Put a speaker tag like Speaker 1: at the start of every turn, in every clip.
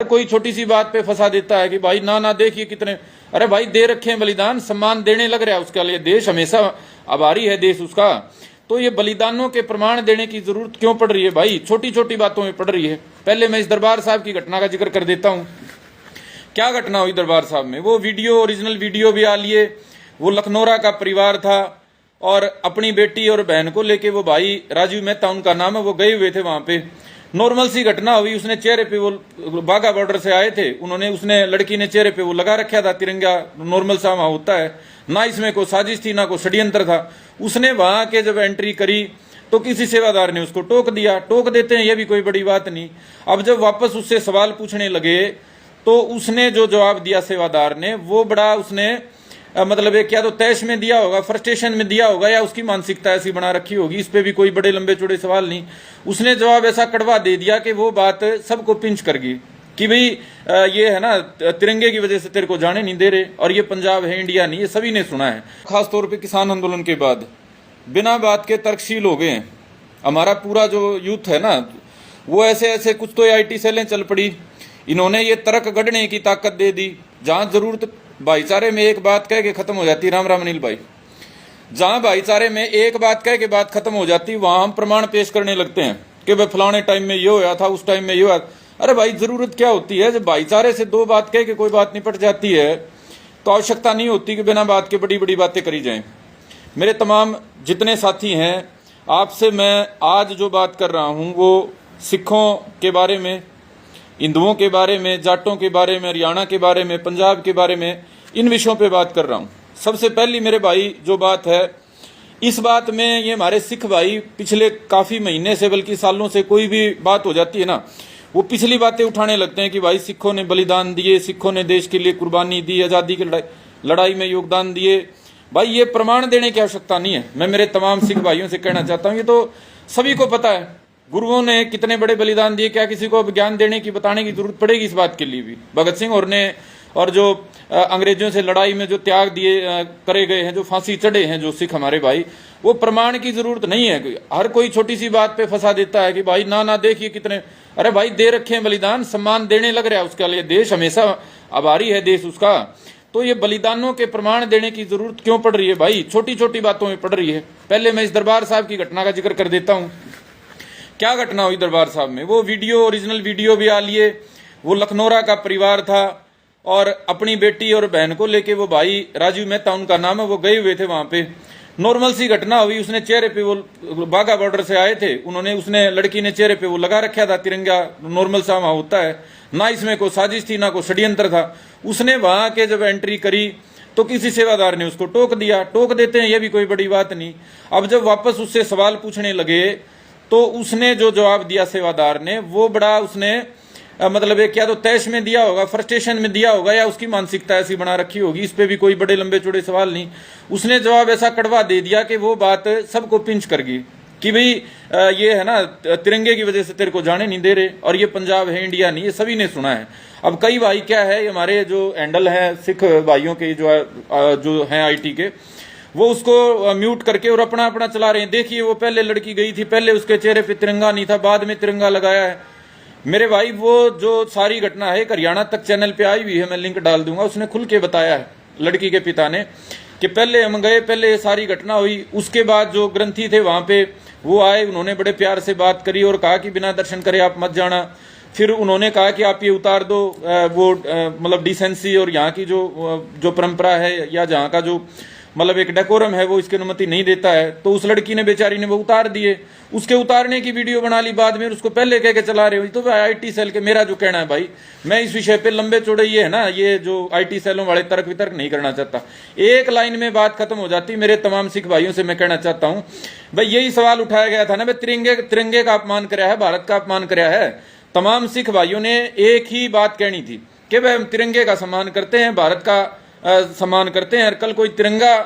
Speaker 1: कोई छोटी सी बात पे फंसा देता है कि भाई ना देखिए कितने, अरे भाई दे रखे हैं बलिदान, सम्मान देने लग रहा है उसके लिए, देश हमेशा आभारी है देश उसका। तो ये बलिदानों के प्रमाण देने की जरूरत क्यों पड़ रही है भाई, छोटी छोटी बातों में पड़ रही है। पहले मैं इस दरबार साहब की घटना का जिक्र कर देता हूँ। क्या घटना हुई दरबार साहब में, वो वीडियो ओरिजिनल वीडियो भी आ लिए। वो लखनौरा का परिवार था और अपनी बेटी और बहन को लेके वो भाई राजीव मेहता उनका नाम है, वो गए हुए थे वहां पे। नॉर्मल सी घटना हुई, उसने चेहरे पे वो बाघा बॉर्डर से आए थे, उसने लड़की ने चेहरे पे वो लगा रखा था तिरंगा, नॉर्मल सा वहां होता है ना, इसमें कोई साजिश थी ना कोई षड्यंत्र था। उसने वहां के जब एंट्री करी तो किसी सेवादार ने उसको टोक दिया। टोक देते हैं ये भी कोई बड़ी बात नहीं। अब जब वापस उससे सवाल पूछने लगे तो उसने जो जवाब दिया सेवादार ने, वो बड़ा उसने मतलब एक क्या तो तैश में दिया होगा, फ्रस्ट्रेशन में दिया होगा, या उसकी मानसिकता ऐसी बना रखी होगी, इस पे भी कोई बड़े लंबे चौड़े सवाल नहीं। उसने जवाब ऐसा कड़वा दे दिया कि वो बात सबको पिंच कर गई कि भाई ये है ना, तिरंगे की वजह से तेरे को जाने नहीं दे रहे, और ये पंजाब है इंडिया नहीं, ये सभी ने सुना है। खासतौर पर किसान आंदोलन के बाद बिना बात के तर्कशील हो गए हैं। हमारा पूरा जो यूथ है ना, वो ऐसे ऐसे कुछ तो IT सेलें चल पड़ी, इन्होंने ये तर्क गढ़ने की ताकत दे दी। जहां जरूरत भाईचारे में एक बात कह के खत्म हो जाती, राम राम अनिल भाई, जहां भाईचारे में एक बात कह के बात खत्म हो जाती, वहां हम प्रमाण पेश करने लगते हैं कि भाई फलाने टाइम में ये होया था, उस टाइम में ये हुआ। अरे भाई जरूरत क्या होती है, जब भाईचारे से दो बात कह के कोई बात निपट जाती है तो आवश्यकता नहीं होती कि बिना बात के बड़ी बड़ी बातें करी जाएं। मेरे तमाम जितने साथी हैं, आपसे मैं आज जो बात कर रहा हूं वो सिखों के बारे में, हिंदुओं के बारे में, जाटों के बारे में, हरियाणा के बारे में, पंजाब के बारे में, इन विषयों पे बात कर रहा हूं। सबसे पहली मेरे भाई जो बात है, इस बात में ये हमारे सिख भाई पिछले काफी महीने से, बल्कि सालों से, कोई भी बात हो जाती है ना, वो पिछली बातें उठाने लगते हैं कि भाई सिखों ने बलिदान दिए, सिखों ने देश के लिए कुर्बानी दी, आजादी की लड़ाई में योगदान दिए। भाई ये प्रमाण देने की आवश्यकता नहीं है। मैं मेरे तमाम सिख भाइयों से कहना चाहता हूँ, ये तो सभी को पता है, गुरुओं ने कितने बड़े बलिदान दिए, क्या किसी को ज्ञान देने की, बताने की जरूरत पड़ेगी इस बात के लिए भी। भगत सिंह और जो अंग्रेजों से लड़ाई में जो त्याग दिए करे गए हैं, जो फांसी चढ़े हैं जो सिख हमारे भाई, वो प्रमाण की जरूरत नहीं है। हर कोई छोटी सी बात पे फंसा देता है कि भाई ना देखिए कितने, अरे भाई दे रखे हैं बलिदान, सम्मान देने लग रहा है उसके लिए, देश हमेशा आभारी है देश उसका। तो ये बलिदानों के प्रमाण देने की जरूरत क्यों पड़ रही है भाई, छोटी छोटी बातों में पड़ रही है। पहले मैं इस दरबार साहब की घटना का जिक्र कर देता हूँ। क्या घटना हुई दरबार साहब में, वो वीडियो ओरिजिनल वीडियो भी आ लिए। वो लखनौरा का परिवार था और अपनी बेटी और बहन को लेके वो भाई राजीव मेहता उनका नाम है, वो गए हुए थे वहां पे। नॉर्मल सी घटना हुई, उसने चेहरे पे वो बाघा बॉर्डर से आए थे, उसने लड़की ने चेहरे पे वो लगा रखा था तिरंगा, नॉर्मल सा वहां होता है ना, इसमें कोई साजिश थी ना कोई षड्यंत्र था। उसने वहां के जब एंट्री करी तो किसी सेवादार ने उसको टोक दिया। टोक देते हैं ये भी कोई बड़ी बात नहीं। अब जब वापस उससे सवाल पूछने लगे तो उसने जो जवाब दिया सेवादार ने, वो बड़ा उसने मतलब एक क्या तो तैश में दिया होगा, फ्रस्ट्रेशन में दिया होगा, या उसकी मानसिकता ऐसी बना रखी होगी, इस पे भी कोई बड़े लंबे चौड़े सवाल नहीं। उसने जवाब ऐसा कड़वा दे दिया कि वो बात सबको पिंच कर गई कि भाई ये है ना, तिरंगे की वजह से तेरे को जाने नहीं दे रहे, और ये पंजाब है इंडिया नहीं, ये सभी ने सुना है। अब कई भाई क्या है, हमारे जो हैंडल है सिख भाइयों के जो हैं IT के, वो उसको म्यूट करके और अपना अपना चला रहे हैं। देखिए वो पहले लड़की गई थी, पहले उसके चेहरे पे तिरंगा नहीं था, बाद में तिरंगा लगाया है। मेरे भाई वो जो सारी घटना है, एक हरियाणा तक चैनल पे आई हुई है, मैं लिंक डाल दूंगा, उसने खुल के बताया है लड़की के पिता ने कि पहले हम गए, पहले ये सारी घटना हुई, उसके बाद जो ग्रंथी थे वहां पे वो आए, उन्होंने बड़े प्यार से बात करी और कहा कि बिना दर्शन करे आप मत जाना। फिर उन्होंने कहा कि आप ये उतार दो, वो मतलब डिसेंसी और यहाँ की जो परंपरा है, या जहाँ का जो मतलब एक डेकोरम है, वो इसकी अनुमति नहीं देता है। तो उस लड़की ने बेचारी ने वो उतार दिए, उसके उतारने की वीडियो बना ली, बाद में उसको पहले कह के चला रहे हो। तो IT सेल के, मेरा जो कहना है भाई, मैं इस विषय पे लंबे चौड़े ये है ना, ये जो IT सेलों वाले तर्क वितर्क नहीं करना चाहता, एक लाइन में बात खत्म हो जाती। मेरे तमाम सिख भाइयों से मैं कहना चाहता हूँ भाई, यही सवाल उठाया गया था ना, भाई तिरंगे का अपमान कराया है, भारत का अपमान कराया है। तमाम सिख भाइयों ने एक ही बात कहनी थी कि भाई हम तिरंगे का सम्मान करते हैं, भारत का सम्मान करते हैं, और कल कोई तिरंगा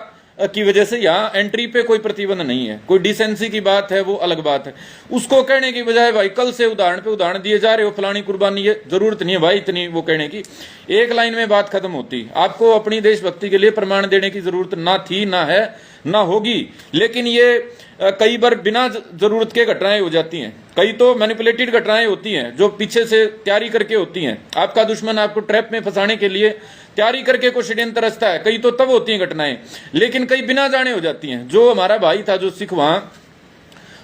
Speaker 1: की वजह से यहाँ एंट्री पे कोई प्रतिबंध नहीं है, कोई डिसेंसी की बात है वो अलग बात है। उसको कहने की बजाय भाई कल से उदाहरण पे उदाहरण दिए जा रहे हो, फलानी कुर्बानी, ये जरूरत नहीं है भाई इतनी वो कहने की। एक लाइन में बात खत्म होती। आपको अपनी देशभक्ति के लिए प्रमाण देने की जरूरत ना थी, ना है, ना होगी, लेकिन ये कई बार बिना जरूरत के घटनाएं हो जाती हैं। कई तो मैनिपुलेटेड घटनाएं होती हैं जो पीछे से तैयारी करके होती हैं। आपका दुश्मन आपको ट्रैप में फंसाने के लिए तैयारी करके कोई षड्यंत्र रचता है। कई तो तब होती हैं घटनाएं, लेकिन कई बिना जाने हो जाती हैं। जो हमारा भाई था जो सिख वहां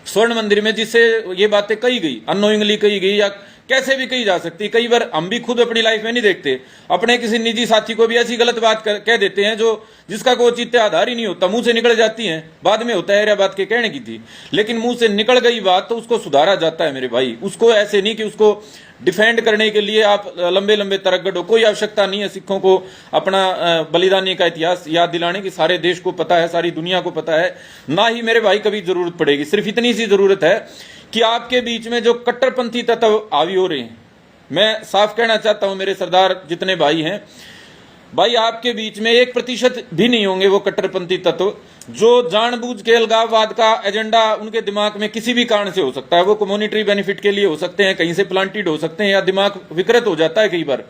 Speaker 1: स्वर्ण मंदिर में, जिससे ये बातें कही गई, अननोइंगली कही गई या कैसे भी कही जा सकती। कई बार हम भी खुद अपनी लाइफ में नहीं देखते, अपने किसी निजी साथी को भी ऐसी गलत बात कह देते हैं जो जिसका कोई औचित्य आधार ही नहीं होता, मुंह से निकल जाती है। बाद में होता है यह बात के कहने की थी, लेकिन मुंह से निकल गई बात तो उसको सुधारा जाता है मेरे भाई। उसको ऐसे नहीं कि उसको डिफेंड करने के लिए आप लंबे लंबे तरगड़ हो। कोई आवश्यकता नहीं है सिखों को अपना बलिदानी का इतिहास याद दिलाने की। सारे देश को पता है, सारी दुनिया को पता है, ना ही मेरे भाई कभी जरूरत पड़ेगी। सिर्फ इतनी सी जरूरत है कि आपके बीच में जो कट्टरपंथी तत्व हावी हो रहे हैं, मैं साफ कहना चाहता हूं मेरे सरदार जितने भाई हैं, भाई आपके बीच में 1% भी नहीं होंगे वो कट्टरपंथी तत्व जो जानबूझ के अलगाववाद का एजेंडा उनके दिमाग में किसी भी कारण से हो सकता है। वो कम्युनिटी बेनिफिट के लिए हो सकते हैं, कहीं से प्लांटेड हो सकते हैं, या दिमाग विकृत हो जाता है कई बार।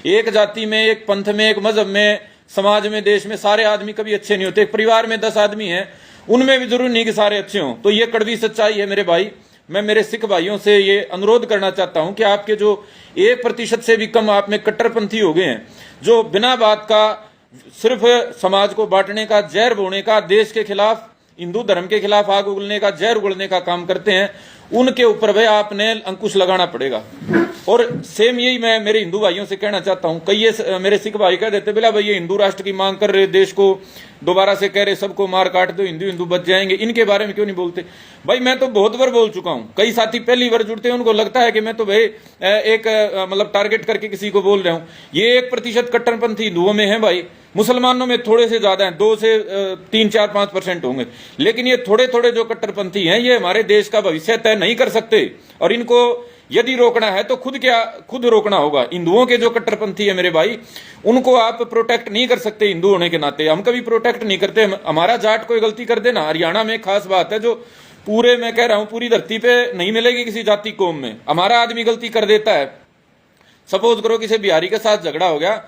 Speaker 1: एक जाति में, एक पंथ में, एक मजहब में, समाज में, देश में सारे आदमी कभी अच्छे नहीं होते। एक परिवार में 10 आदमी हैं, उनमें भी जरूरी नहीं कि सारे अच्छे हों। तो ये कड़वी सच्चाई है मेरे भाई। मैं मेरे सिख भाइयों से ये अनुरोध करना चाहता हूं कि आपके जो 1% से भी कम आप में कट्टरपंथी हो गए हैं, जो बिना बात का सिर्फ समाज को बांटने का, जहर बोने का, देश के खिलाफ, हिंदू धर्म के खिलाफ आग उगलने का, जहर उगलने का काम करते हैं, उनके ऊपर भाई आपने अंकुश लगाना पड़ेगा। और सेम यही मैं मेरे हिंदू भाइयों से कहना चाहता हूं। कई ये मेरे सिख भाई कह देते बोला भाई ये हिंदू राष्ट्र की मांग कर रहे, देश को दोबारा से कह रहे सबको मार काट दो, हिंदू हिंदू बच जाएंगे, इनके बारे में क्यों नहीं बोलते? भाई मैं तो बहुत बार बोल चुका हूं। कई साथी पहली बार जुड़ते हैं, उनको लगता है कि मैं तो भाई एक मतलब टारगेट करके किसी को बोल रहा हूं। ये 1% कट्टरपंथी हिंदुओं में है भाई, मुसलमानों में थोड़े से ज्यादा है, 2 से 3, 4, 5% होंगे। लेकिन ये थोड़े थोड़े जो कट्टरपंथी हैं, ये हमारे देश का भविष्य तय नहीं कर सकते। और इनको यदि रोकना है तो खुद रोकना होगा। हिंदुओं के जो कट्टरपंथी है मेरे भाई, उनको आप प्रोटेक्ट नहीं कर सकते हिंदू होने के नाते। हम कभी प्रोटेक्ट नहीं करते। हमारा जाट कोई गलती कर देना, हरियाणा में खास बात है जो पूरे, मैं कह रहा हूं पूरी धरती पे नहीं मिलेगी किसी जाति कौम में। हमारा आदमी गलती कर देता है, सपोज करो किसी बिहारी के साथ झगड़ा हो गया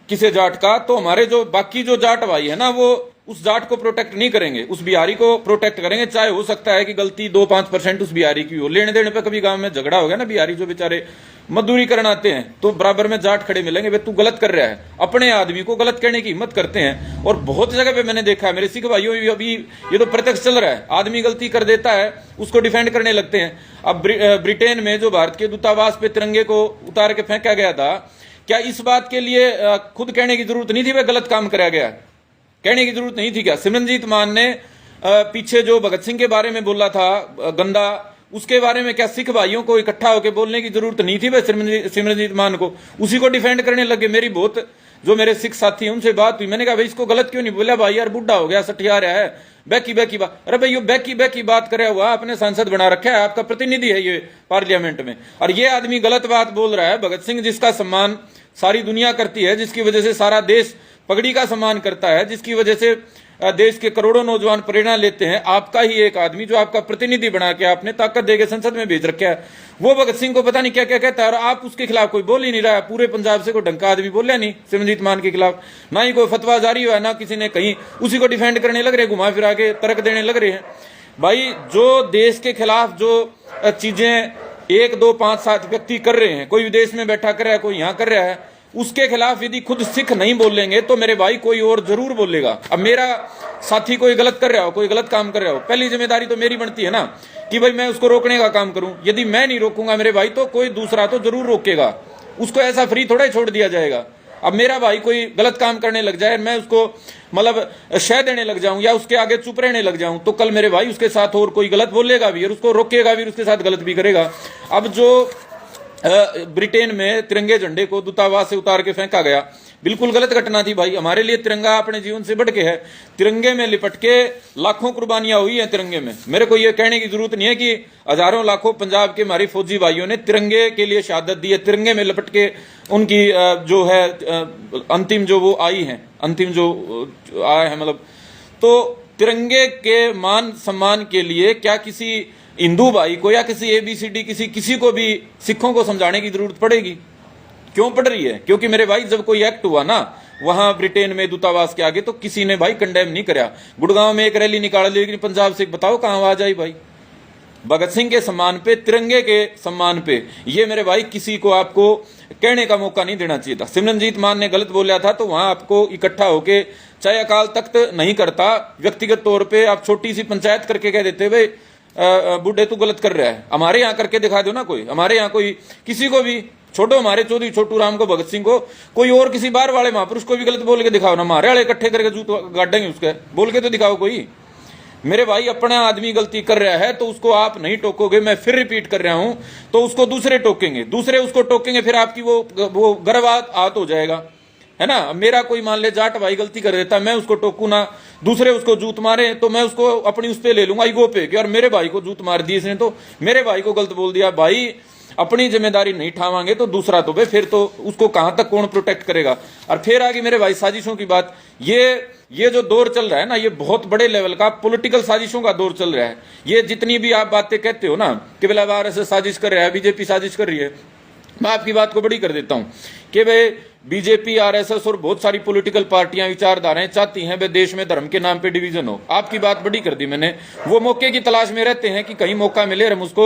Speaker 1: किसी जाट का, तो हमारे जो बाकी जो जाट भाई है ना, वो उस जाट को प्रोटेक्ट नहीं करेंगे, उस बिहारी को प्रोटेक्ट करेंगे। चाहे हो सकता है कि गलती 2-5% उस बिहारी की हो। लेने देने पे कभी गांव में झगड़ा हो गया ना, बिहारी जो बेचारे मजदूरी करने आते हैं, तो बराबर में जाट खड़े मिलेंगे, वे तू गलत कर रहा है। अपने आदमी को गलत कहने की हिम्मत करते हैं। और बहुत जगह पे मैंने देखा है, मेरे सिख भाइयों भी अभी ये तो प्रत्यक्ष चल रहा है, आदमी गलती कर देता है उसको डिफेंड करने लगते हैं। अब ब्रिटेन में जो भारत के दूतावास पे तिरंगे को उतार के फेंका गया था, क्या इस बात के लिए खुद कहने की जरूरत नहीं थी वह गलत काम कराया गया? कहने की जरूरत नहीं थी क्या? सिमरनजीत मान ने पीछे जो भगत सिंह के बारे में बोला था गंदा, उसके बारे में क्या सिख भाइयों को इकट्ठा होकर बोलने की जरूरत नहीं थी? भाई सिमरनजीत मान को उसी को डिफेंड करने लगे। मेरी बहुत जो मेरे सिख साथी हैं उनसे बात हुई, मैंने कहा भाई इसको गलत क्यों नहीं बोला? भाई यार बुढ़ा हो गया, सठिया रहा है, बैकी बात। अरे भाई ये बैकी बात करे हुआ अपने सांसद बना रखा है, आपका प्रतिनिधि है ये पार्लियामेंट में, और ये आदमी गलत बात बोल रहा है। भगत सिंह जिसका सम्मान सारी दुनिया करती है, जिसकी वजह से सारा देश पगड़ी का सम्मान करता है, जिसकी वजह से देश के करोड़ों नौजवान प्रेरणा लेते हैं, आपका ही एक आदमी जो आपका प्रतिनिधि बना के आपने ताकत देके संसद में भेज रखा है, वो भगत सिंह को पता नहीं क्या क्या कहता है, और आप उसके खिलाफ कोई बोल ही नहीं रहा है। पूरे पंजाब से कोई ढंग का आदमी बोलिया नहीं सिमरनजीत मान के खिलाफ, ना ही कोई फतवा जारी हुआ, ना किसी ने कहीं उसी को डिफेंड करने लग रहे, घुमा फिरा के तर्क देने लग रहे हैं। भाई जो देश के खिलाफ जो चीजें 1, 2, 5, 7 व्यक्ति कर रहे हैं, कोई विदेश में बैठा कर रहा है, कोई यहाँ कर रहा है, उसके खिलाफ यदि खुद सिख नहीं बोलेंगे तो मेरे भाई कोई और जरूर बोलेगा। अब मेरा साथी कोई गलत कर रहा हो, कोई गलत काम कर रहा हो, पहली जिम्मेदारी तो मेरी बनती है ना कि भाई मैं उसको रोकने का काम करूं। यदि मैं नहीं रोकूंगा मेरे भाई, तो कोई दूसरा तो जरूर रोकेगा। उसको ऐसा फ्री थोड़ा ही छोड़ दिया जाएगा। अब मेरा भाई कोई गलत काम करने लग जाए, मैं उसको मतलब शह देने लग जाऊं या उसके आगे चुप रहने लग जाऊं, तो कल मेरे भाई उसके साथ और कोई गलत बोलेगा भी और उसको रोकेगा भी, उसके साथ गलत भी करेगा। अब जो ब्रिटेन में तिरंगे झंडे को दूतावास से उतार के फेंका गया, बिल्कुल गलत घटना थी भाई। हमारे लिए तिरंगा अपने जीवन से बढ़ के है। तिरंगे में लिपट के लाखों कुर्बानियां हुई हैं तिरंगे में। मेरे को ये कहने की जरूरत नहीं है कि हजारों लाखों पंजाब के हमारी फौजी भाइयों ने तिरंगे के लिए शहादत दी है। तिरंगे में लिपट के उनकी जो है अंतिम जो वो आई है, अंतिम जो आया है, मतलब तो तिरंगे के मान सम्मान के लिए क्या किसी हिंदू भाई को या किसी ABCD किसी को भी सिखों को समझाने की जरूरत पड़ेगी? क्यों पड़ रही है? क्योंकि मेरे भाई जब कोई एक्ट हुआ ना, वहां ब्रिटेन में दूतावास के आगे, तो किसी ने भाई कंडेम नहीं करा। गुड़गांव में एक रैली निकाल ली, लेकिन पंजाब से बताओ कहां आवाज आई भाई? भगत सिंह के सम्मान पे, तिरंगे के सम्मान पे, ये मेरे भाई किसी को आपको कहने का मौका नहीं देना चाहिए था। सिमरनजीत मान ने गलत बोला था तो वहां आपको इकट्ठा होके, चाहे अकाल तख्त नहीं करता, व्यक्तिगत तौर पे आप छोटी सी पंचायत करके कह देते भाई बूढ़े तू गलत कर रहा है, हमारे यहाँ करके दिखा दो ना। कोई हमारे यहाँ कोई किसी को भी, छोड़ो हमारे चौधरी छोटू राम को, भगत सिंह को, कोई और किसी बार वाले महापुरुष को भी गलत बोल के दिखाओ ना। हमारे वाले इकट्ठे करके जूत गाड़ेंगे उसके, बोल के तो दिखाओ कोई। मेरे भाई अपना आदमी गलती कर रहा है तो उसको आप नहीं टोकोगे, मैं फिर रिपीट कर रहा हूं, तो उसको दूसरे टोकेंगे, दूसरे उसको टोकेंगे, फिर आपकी वो गर्वात हो जाएगा, है ना। मेरा कोई मान ले जाट भाई गलती कर देता, मैं उसको टोकू ना, दूसरे उसको जूत मारे तो मैं उसको अपनी उस पे ले लूंगा, ईगो पे, कि यार मेरे भाई को जूत मार दी इसने, तो मेरे भाई को गलत बोल दिया। भाई अपनी जिम्मेदारी नहीं ठावांगे तो दूसरा तो भाई फिर तो उसको कहां तक कौन प्रोटेक्ट करेगा। और फिर आगे मेरे भाई साजिशों की बात, ये जो दौर चल रहा है ना, ये बहुत बड़े लेवल का पॉलिटिकल साजिशों का दौर चल रहा है। ये जितनी भी आप बातें कहते हो ना कि बिला आरएसएस साजिश कर रहा है, बीजेपी साजिश कर रही है, मैं आपकी बात को बड़ी कर देता हूं कि भाई बीजेपी, आरएसएस और बहुत सारी पॉलिटिकल पार्टियां, विचारधाराएं चाहती हैं वे देश में धर्म के नाम पे डिवीजन हो। आपकी बात बड़ी कर दी मैंने। वो मौके की तलाश में रहते हैं कि कहीं मौका मिले हम उसको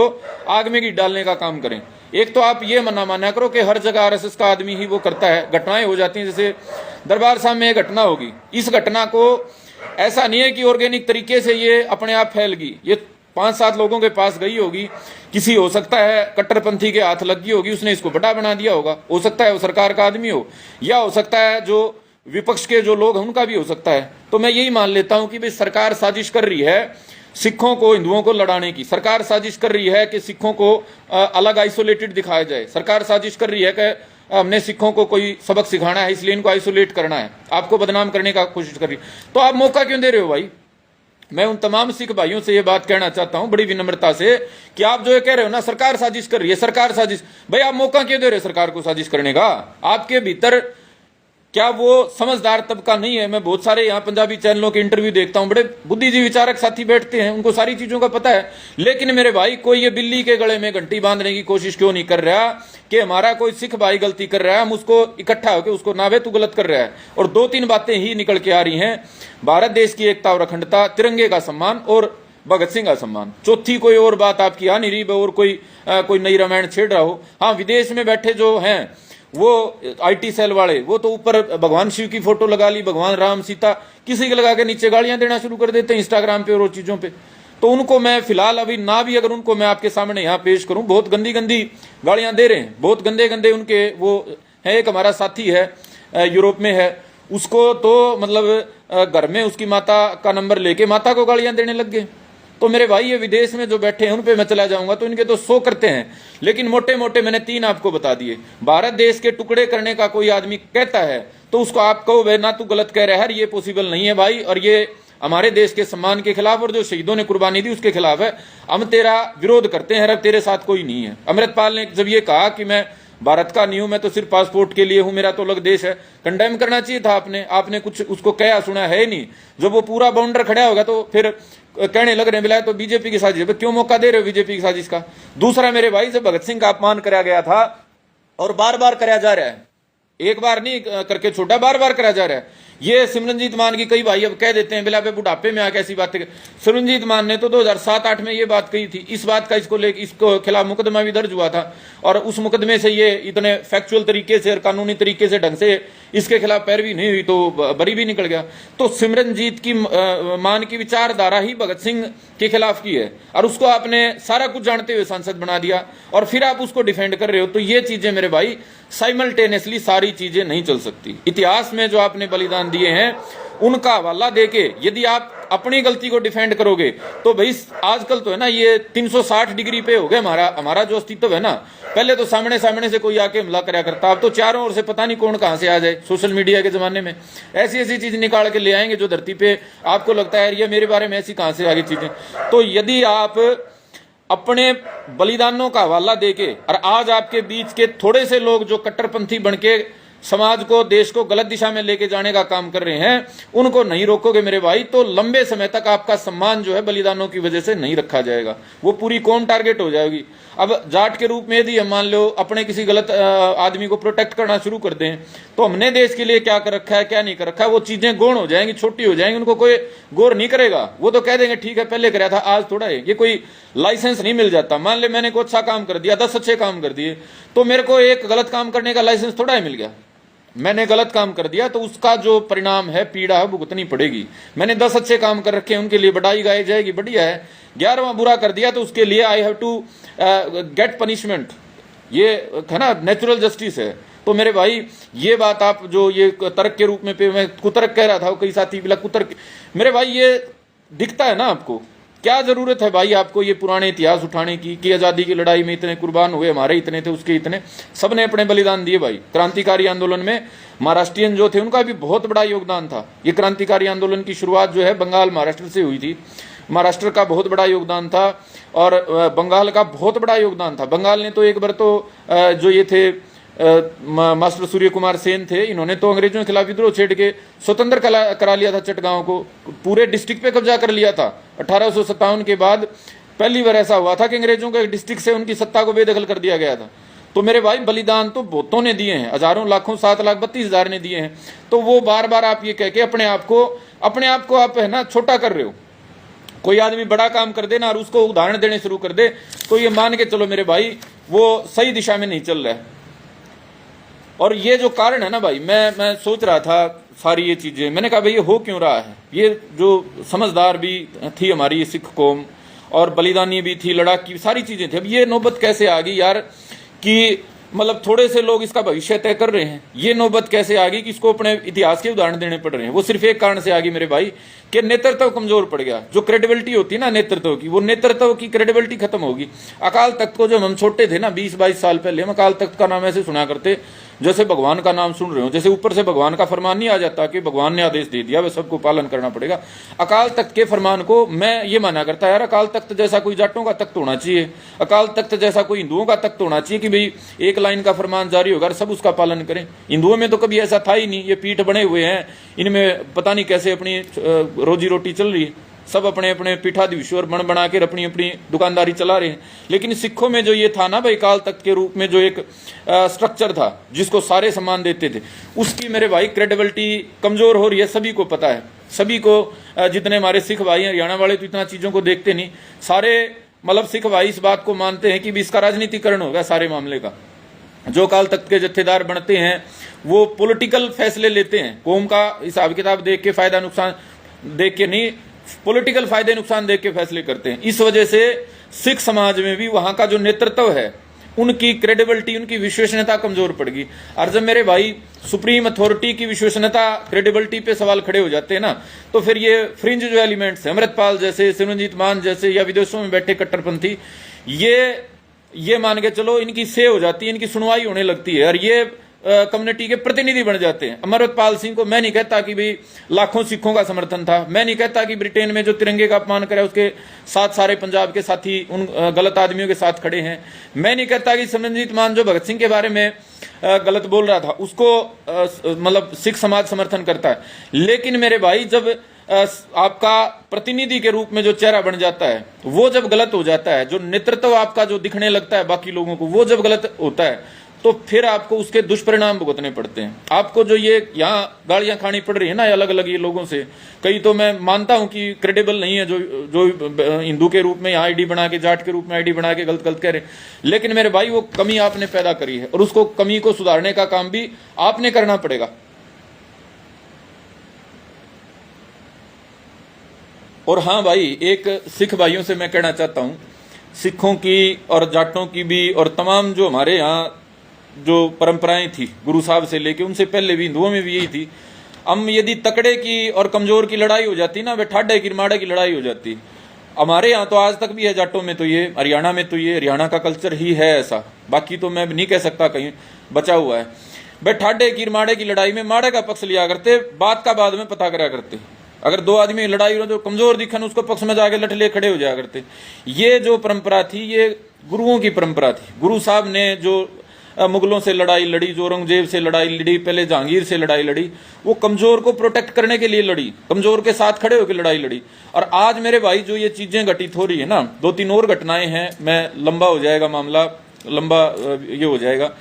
Speaker 1: आग में घी डालने का काम करें। एक तो आप ये माना करो कि हर जगह आरएसएस का आदमी ही वो करता है, घटनाएं हो जाती हैं। जैसे दरबार साहब में एक घटना होगी, इस घटना को ऐसा नहीं है कि ऑर्गेनिक तरीके से ये अपने आप फैल गई, ये 5-7 लोगों के पास गई होगी, किसी हो सकता है कट्टरपंथी के हाथ लग गई होगी, उसने इसको बड़ा बना दिया होगा, हो सकता है वो सरकार का आदमी हो, या हो सकता है जो विपक्ष के जो लोग हैं उनका भी हो सकता है। तो मैं यही मान लेता हूं कि भाई सरकार साजिश कर रही है सिखों को, हिंदुओं को लड़ाने की। सरकार साजिश कर रही है कि सिखों को अलग आइसोलेटेड दिखाया जाए। सरकार साजिश कर रही है कि हमने सिखों को कोई सबक सिखाना है इसलिए इनको आइसोलेट करना है, आपको बदनाम करने का कोशिश कर रही है। तो आप मौका क्यों दे रहे हो भाई? मैं उन तमाम सिख भाइयों से ये बात कहना चाहता हूं बड़ी विनम्रता से कि आप जो ये कह रहे हो ना सरकार साजिश कर रही है, सरकार साजिश, भाई आप मौका क्यों दे रहे हो सरकार को साजिश करने का? आपके भीतर क्या वो समझदार तबका नहीं है? मैं बहुत सारे यहाँ पंजाबी चैनलों के इंटरव्यू देखता हूं, बड़े बुद्धिजीवी विचारक साथी बैठते हैं, उनको सारी चीजों का पता है। लेकिन मेरे भाई कोई ये बिल्ली के गले में घंटी बांधने की कोशिश क्यों नहीं कर रहा कि हमारा कोई सिख भाई गलती कर रहा है, हम उसको इकट्ठा होकर उसको नावे तू गलत कर रहा है। और 2-3 बातें ही निकल के आ रही हैं, भारत देश की एकता और अखंडता, तिरंगे का सम्मान और भगत सिंह का सम्मान। चौथी कोई और बात आपकी आ नहीं रही और कोई नई रामायण छेड़ रहा हो। हाँ, विदेश में बैठे जो हैं वो आईटी सेल वाले, वो तो ऊपर भगवान शिव की फोटो लगा ली, भगवान राम सीता, किसी के लगा के नीचे गालियां देना शुरू कर देते हैं इंस्टाग्राम पे और चीजों पे। तो उनको मैं फिलहाल अभी ना भी अगर उनको मैं आपके सामने यहाँ पेश करूं, बहुत गंदी गंदी गालियां दे रहे हैं, बहुत गंदे गंदे उनके वो है। एक हमारा साथी है यूरोप में है, उसको तो मतलब घर में उसकी माता का नंबर लेके माता को गालियां देने लग गए। तो मेरे भाई ये विदेश में जो बैठे हैं उन पे मैं चला जाऊंगा तो इनके तो 100 करते हैं, लेकिन मोटे मोटे मैंने 3 आपको बता दिए। भारत देश के टुकड़े करने का कोई आदमी कहता है तो उसको आप कहो भाई ना तू गलत कह रहा है, ये पॉसिबल नहीं है भाई, और ये हमारे देश के सम्मान के खिलाफ और जो शहीदों ने कुर्बानी दी उसके खिलाफ है। हम तेरा विरोध करते हैं, अब तेरे साथ कोई नहीं है। अमृतपाल ने जब ये कहा कि मैं भारत का नहीं हूं, मैं तो सिर्फ पासपोर्ट के लिए हूं, मेरा तो अलग देश है, कंडेम करना चाहिए था आपने कुछ उसको कहा सुना है नहीं। जब वो पूरा बाउंडर खड़ा होगा तो फिर कहने लग रहे हैं तो बीजेपी की साजिश। क्यों मौका दे रहे हो बीजेपी की साजिश का? दूसरा मेरे भाई से भगत सिंह का अपमान कराया गया था और बार बार कराया जा रहा है, एक बार नहीं करके छोटा, बार बार कराया जा रहा है। ये सिमरनजीत मान की कई भाई अब कह देते हैं बिला पे बुढ़ापे में आके ऐसी बातें। सिमरनजीत मान ने तो 2007-8 में ये बात कही थी, इस बात का इसको खिलाफ मुकदमा भी दर्ज हुआ था और उस मुकदमे से ये इतने फैक्चुअल तरीके से और कानूनी तरीके से ढंग से इसके खिलाफ पैरवी नहीं हुई तो बरी भी निकल गया। तो सिमरनजीत की मान की विचारधारा ही भगत सिंह के खिलाफ की है और उसको आपने सारा कुछ जानते हुए सांसद बना दिया और फिर आप उसको डिफेंड कर रहे हो। तो ये चीजें मेरे भाई साइमल्टेनियसली सारी चीजें नहीं चल सकती। इतिहास में जो आपने बलिदान दिए हैं उनका हवाला देके यदि आप अपनी गलती को डिफेंड करोगे तो भाई आजकल तो है ना ये 360 डिग्री पे हो गया हमारा जो अस्तित्व है ना। पहले तो सामने से कोई आके हमला कराया करता, अब तो चारों ओर से पता नहीं कौन कहां से आ जाए। सोशल मीडिया के जमाने में ऐसी ऐसी चीज निकाल के ले आएंगे जो धरती पे आपको लगता है ये मेरे बारे में ऐसी कहां से आगे चीजें। तो यदि आप अपने बलिदानों का हवाला देके और आज आपके बीच के थोड़े से लोग जो कट्टरपंथी बनके समाज को, देश को गलत दिशा में लेके जाने का काम कर रहे हैं, उनको नहीं रोकोगे मेरे भाई, तो लंबे समय तक आपका सम्मान जो है बलिदानों की वजह से नहीं रखा जाएगा, वो पूरी कौम टारगेट हो जाएगी। अब जाट के रूप में यदि हम मान लो अपने किसी गलत आदमी को प्रोटेक्ट करना शुरू कर दें, तो हमने देश के लिए क्या कर रखा है, क्या नहीं कर रखा है, वो चीजें गौण हो जाएंगी, छोटी हो जाएंगी, उनको कोई गौर नहीं करेगा। वो तो कह देंगे ठीक है पहले कराया था, आज थोड़ा है। ये कोई लाइसेंस नहीं मिल जाता। मान ले मैंने कोई अच्छा काम कर दिया, 10 अच्छे काम कर दिए, तो मेरे को एक गलत काम करने का लाइसेंस थोड़ा ही मिल गया। मैंने गलत काम कर दिया तो उसका जो परिणाम है, पीड़ा है, भुगतनी पड़ेगी। मैंने 10 अच्छे काम कर रखे हैं, उनके लिए बधाई गाई जाएगी, बढ़िया है। 11वां बुरा कर दिया तो उसके लिए I have to get punishment, ये है ना, नेचुरल जस्टिस है। तो मेरे भाई ये बात आप जो ये तर्क के रूप में पे मैं कुतर्क कह रहा था, कई साथी बिला कुतर्क, मेरे भाई ये दिखता है ना आपको, क्या जरूरत है भाई आपको ये पुराने इतिहास उठाने की कि आजादी की लड़ाई में इतने कुर्बान हुए, हमारे इतने थे, उसके इतने, सबने अपने बलिदान दिए भाई। क्रांतिकारी आंदोलन में महाराष्ट्रियन जो थे उनका भी बहुत बड़ा योगदान था। ये क्रांतिकारी आंदोलन की शुरुआत जो है बंगाल महाराष्ट्र से हुई थी। महाराष्ट्र का बहुत बड़ा योगदान था और बंगाल का बहुत बड़ा योगदान था। बंगाल ने तो एक बार तो जो ये थे मास्टर सूर्य कुमार सेन थे, इन्होंने तो अंग्रेजों के खिलाफ विद्रोह छेड़ के स्वतंत्र करा लिया था। चटगांव को, पूरे डिस्ट्रिक्ट पे कब्जा कर लिया था। 1857 के बाद पहली बार ऐसा हुआ था कि अंग्रेजों के डिस्ट्रिक्ट से उनकी सत्ता को बेदखल कर दिया गया था। तो मेरे भाई बलिदान तो बहुतों ने दिए हैं, हजारों लाखों 7,32,000 ने दिए हैं। तो वो बार बार आप ये कह के अपने आप को आप है ना छोटा कर रहे हो। कोई आदमी बड़ा काम कर दे ना और उसको उदाहरण देने शुरू कर दे, तो ये मान के चलो मेरे भाई वो सही दिशा में नहीं चल रहा है। और ये जो कारण है ना भाई, मैं सोच रहा था सारी ये चीजें, मैंने कहा भाई ये हो क्यों रहा है। ये जो समझदार भी थी हमारी सिख कौम और बलिदानी भी थी, लड़ाकी, सारी चीजें थी। अब ये नौबत कैसे आ गई यार कि मतलब थोड़े से लोग इसका भविष्य तय कर रहे हैं। ये नौबत कैसे आ गई कि इसको अपने इतिहास के उदाहरण देने पड़ रहे हैं। वो सिर्फ एक कारण से आ गई मेरे भाई कि नेतृत्व कमजोर पड़ गया। जो क्रेडिबिलिटी होती है ना नेतृत्व की, वो नेतृत्व की क्रेडिबिलिटी खत्म होगी। अकाल तख्त को जब हम छोटे थे ना 20-22 साल पहले, हम अकाल तख्त का नाम ऐसे सुना करते जैसे भगवान का नाम सुन रहे हो, जैसे ऊपर से भगवान का फरमान नहीं आ जाता कि भगवान ने आदेश दे दिया, वह सबको पालन करना पड़ेगा। अकाल तख्त के फरमान को मैं ये माना करता यार, अकाल तख्त जैसा कोई जाटों का तख्त होना चाहिए, अकाल तख्त जैसा कोई हिंदुओं का तख्त होना चाहिए कि भाई एक लाइन का फरमान जारी होगा और सब उसका पालन करें। हिंदुओं में तो कभी ऐसा था ही नहीं। ये पीठ बने हुए हैं, इनमें पता नहीं कैसे अपनी रोजी रोटी चल रही है। सब अपने अपने पीठाधीश्वर बन बना के अपनी अपनी दुकानदारी चला रहे हैं। लेकिन सिखों में जो ये था ना भाई, काल तख्त के रूप में जो एक स्ट्रक्चर था जिसको सारे सम्मान देते थे, उसकी मेरे भाई क्रेडिबिलिटी कमजोर हो रही है। सभी को पता है, सभी को, जितने हमारे सिख भाई हैं, हरियाणा वाले तो इतना चीजों को देखते नहीं, सारे मतलब सिख भाई इस बात को मानते हैं कि भी इसका राजनीतिकरण होगा सारे मामले का। जो काल तख्त के जत्थेदार बनते हैं वो पॉलिटिकल फैसले लेते हैं, कौम का हिसाब किताब देख के, फायदा नुकसान देख के नहीं, पॉलिटिकल फायदे नुकसान देख के फैसले करते हैं। इस वजह से सिख समाज में भी वहां का जो नेतृत्व है, उनकी क्रेडिबिलिटी, उनकी विश्वसनीयता कमजोर पड़ गई। और जब मेरे भाई सुप्रीम अथॉरिटी की विश्वसनीयता, क्रेडिबिलिटी पे सवाल खड़े हो जाते हैं ना, तो फिर ये फ्रिंज जो एलिमेंट्स है, अमृतपाल जैसे, सिमरनजीत मान जैसे, या विदेशों में बैठे कट्टरपंथी, ये मान के चलो इनकी से हो जाती है, इनकी सुनवाई होने लगती है और ये कम्युनिटी के प्रतिनिधि बन जाते हैं। अमृतपाल सिंह को मैं नहीं कहता कि भाई लाखों सिखों का समर्थन था, मैं नहीं कहता कि ब्रिटेन में जो तिरंगे का अपमान करे उसके साथ सारे पंजाब के साथी उन गलत आदमियों के साथ खड़े हैं, मैं नहीं कहता कि सिमरनजीत मान जो भगत सिंह के बारे में गलत बोल रहा था उसको मतलब सिख समाज समर्थन करता है। लेकिन मेरे भाई जब आपका प्रतिनिधि के रूप में जो चेहरा बन जाता है, वो जब गलत हो जाता है, जो नेतृत्व आपका जो दिखने लगता है बाकी लोगों को, वो जब गलत होता है, तो फिर आपको उसके दुष्परिणाम भुगतने पड़ते हैं। आपको जो ये यहाँ गालियां खानी पड़ रही है ना अलग अलग ये लोगों से, कई तो मैं मानता हूं कि क्रेडिबल नहीं है, जो हिंदू के रूप में यहाँ आईडी बना के, जाट के रूप में आईडी बना के गलत गलत कह रहे, लेकिन मेरे भाई वो कमी आपने पैदा करी है और उसको कमी को सुधारने का काम भी आपने करना पड़ेगा। और हाँ भाई, एक सिख भाइयों से मैं कहना चाहता हूं, सिखों की और जाटों की भी और तमाम जो हमारे यहाँ जो परंपराएं थी गुरु साहब से लेके, उनसे पहले भी हिंदुओं में भी यही थी। हम यदि तकड़े की और कमजोर की लड़ाई हो जाती ना, वे ठाडे की माड़े की लड़ाई हो जाती। हमारे यहाँ तो आज तक भी है, जाटों में तो ये, हरियाणा में तो ये, हरियाणा का कल्चर ही है ऐसा, बाकी तो मैं नहीं कह सकता कहीं बचा हुआ है। वे ठाडे की माड़े की लड़ाई में माड़े का पक्ष लिया करते, बात का बाद में पता करा करते। अगर दो आदमी लड़ाई हो जो कमजोर दिखन उसको पक्ष में जाके लठ ले खड़े हो जाया करते। ये जो परंपरा थी ये गुरुओं की परंपरा थी। गुरु साहब ने जो मुगलों से लड़ाई लड़ी, जो औरंगजेब से लड़ाई लड़ी, पहले जहांगीर से लड़ाई लड़ी, वो कमजोर को प्रोटेक्ट करने के लिए लड़ी, कमजोर के साथ खड़े होकर लड़ाई लड़ी। और आज मेरे भाई जो ये चीजें घटित हो रही है ना, 2-3 और घटनाएं हैं, मैं लंबा हो जाएगा मामला, लंबा ये हो जाएगा।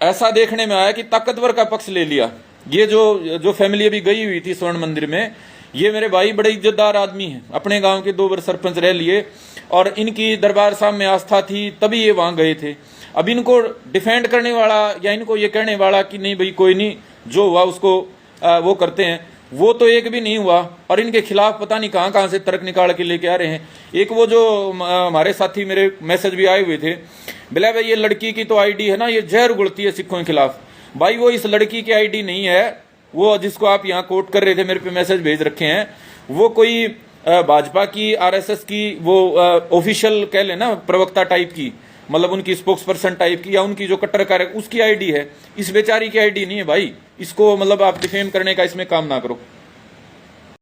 Speaker 1: ऐसा देखने में आया कि ताकतवर का पक्ष ले लिया। ये जो फैमिली अभी गई हुई थी स्वर्ण मंदिर में, ये मेरे भाई बड़े इज्जतदार आदमी हैं, अपने गांव के 2 बार सरपंच रह लिए, और इनकी दरबार साहब में आस्था थी तभी ये वहां गए थे। अब इनको डिफेंड करने वाला या इनको ये कहने वाला कि नहीं भाई कोई नहीं, जो हुआ उसको वो करते हैं, वो तो एक भी नहीं हुआ। और इनके खिलाफ पता नहीं कहां से तर्क निकाल के लेके आ रहे हैं। एक वो जो हमारे साथी मेरे मैसेज भी आए हुए थे, बोला भाई ये लड़की की तो आईडी है ना, ये जहर उगलती है सिखों के खिलाफ। भाई वो इस लड़की की आईडी नहीं है, वो जिसको आप यहाँ कोट कर रहे थे, मेरे पे मैसेज भेज रखे हैं, वो कोई भाजपा की, आरएसएस की, वो ऑफिशियल कह लेना प्रवक्ता टाइप की, मतलब उनकी स्पोक्स पर्सन टाइप की, या उनकी जो कट्टर कार्य उसकी आईडी है। इस बेचारी की आईडी नहीं है भाई। इसको मतलब आप डिफेम करने का इसमें काम ना करो।